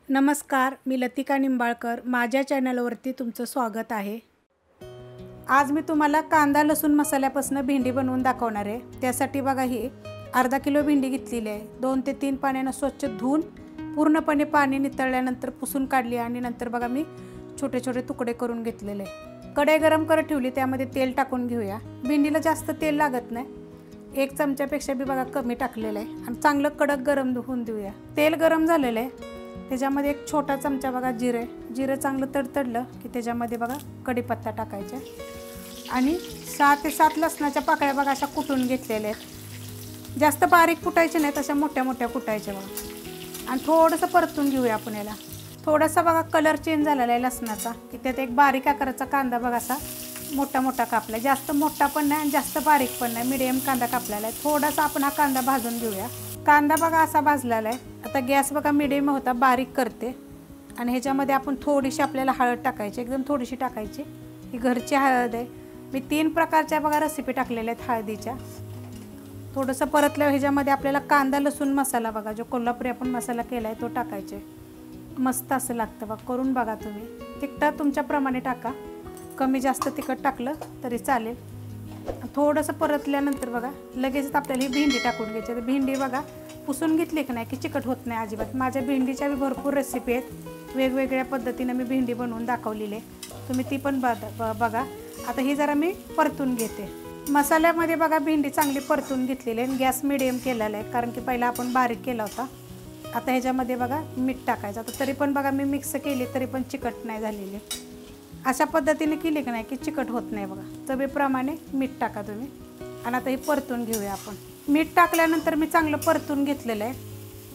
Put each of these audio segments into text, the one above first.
नमस्कार, मी लतिका निंबाळकर. माझ्या चॅनलवरती तुमचं स्वागत आहे. आज मी तुम्हाला कांदा लसूण मसाल्यापासून भेंडी बनवून दाखवणार आहे. त्यासाठी बघा ही अर्धा किलो भेंडी घेतलेली आहे. 2 ते 3 पाण्याने स्वच्छ धुवून पूर्णपणे पाणी नितळल्यानंतर पुसून काढली आणि नंतर बघा मी छोटे छोटे तुकडे करून घेतलेले. कढई गरम करत ठेवली, त्यामध्ये तेल टाकून घेऊया. भेंडीला जास्त तेल लागत नाही, 1 चमच्यापेक्षा बी बघा कमी टाकलेलं आहे आणि चांगलं कडक गरम होऊन देऊया. तेल गरम झालेलं आहे, त्याच्यामध्ये 1 छोटा चमचा बघा जिरे चांगलं तडतडलं की त्याच्यामध्ये बघा कढीपत्ता टाकायचा आणि 6 ते 7 लसणाच्या पाकळ्या बघा अशा कुटून घेतलेल्या आहेत. जास्त बारीक कुटायचे नाहीत, अशा मोठ्या मोठ्या कुटायच्या बघा. आणि थोडंसं परतून घेऊया आपण याला. थोडासा बघा कलर चेंज झालेला आहे लसणाचा की त्यात एक बारीक आकाराचा कांदा बघा असा मोठा मोठा कापला. जास्त मोठा पण नाही आणि जास्त बारीक पण नाही, मिडियम कांदा कापलेला आहे. थोडासा आपण हा कांदा भाजून घेऊया. कांदा बघा असा भाजलेला आहे. आता गॅस बघा मिडियम होता, बारीक करते आणि ह्याच्यामध्ये आपण थोडीशी आपल्याला हळद टाकायची, एकदम थोडीशी टाकायची. ही घरची हळद आहे. मी 3 प्रकारच्या बघा रेसिपी टाकलेल्या आहेत हळदीच्या. थोडंसं परतल्यावर ह्याच्यामध्ये आपल्याला कांदा लसूण मसाला बघा जो कोल्हापुरी आपण मसाला केला आहे तो टाकायचे. मस्त असं लागतं बघा, करून बघा तुम्ही. तिखट तुमच्याप्रमाणे टाका, कमी जास्त तिखट टाकलं तरी चालेल. थोडंसं परतल्यानंतर बघा लगेच आपल्याला ही भेंडी टाकून घ्यायची. तर भेंडी बघा पुसून घेतली की नाही की चिकट होत नाही अजिबात. माझ्या भेंडीच्या भरपूर रेसिपी आहेत, वेगवेगळ्या पद्धतीनं मी भेंडी बनवून दाखवलेली आहे, तुम्ही ती पण बघा. आता ही जरा मी परतून घेते. मसाल्यामध्ये बघा भेंडी चांगली परतून घेतलेली आहे. गॅस मिडियम केलेला आहे कारण की पहिला आपण बारीक केला होता. आता ह्याच्यामध्ये बघा मीठ टाकायचं. आता तरी पण बघा मी मिक्स केली तरी पण चिकट नाही झालेली. अशा पद्धतीने केली की नाही की चिकट होत नाही बघा. चवीप्रमाणे मीठ टाका तुम्ही. आणि आता हे परतून घेऊया आपण. मीठ टाकल्यानंतर मी चांगलं परतून घेतलेलं आहे.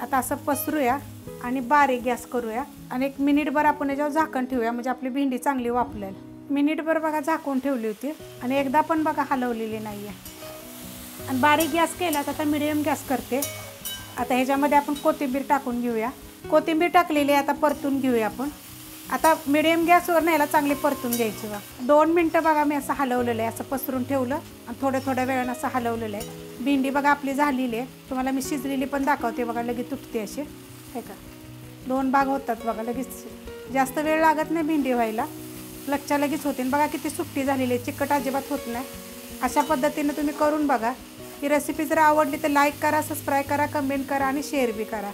आता असं पसरूया आणि बारीक गॅस करूया आणि 1 मिनिटभर आपण याच्यावर झाकण ठेवूया, म्हणजे आपली भेंडी चांगली वाफलेल. मिनिटभर बघा झाकून ठेवली होती आणि एकदा पण बघा हलवलेली नाही आहे. आणि बारीक गॅस केला तर आता मिडियम गॅस करते. आता ह्याच्यामध्ये आपण कोथिंबीर टाकून घेऊया. कोथिंबीर टाकलेली आहे, आता परतून घेऊया आपण. आता मिडियम गॅसवर न्यायला चांगली परतून घ्यायची बघा. 2 मिनटं बघा मी असं हलवलेलं आहे, असं पसरून ठेवलं आणि थोड्या वेळानं असं हलवलेलं आहे. भेंडी बघा आपली झालेली आहे. तुम्हाला मी शिजलेली पण दाखवते बघा, लगेच तुटते अशी आहे का. 2 भाग होतात बघा, लगेच जास्त वेळ लागत नाही भेंडी व्हायला, लगेच होते. बघा किती सुट्टी झालेली आहे, चिकट अजिबात होत नाही. अशा पद्धतीनं तुम्ही करून बघा. ही रेसिपी जर आवडली तर लाईक करा, सबस्क्राईब करा, कमेंट करा आणि शेअर बी करा.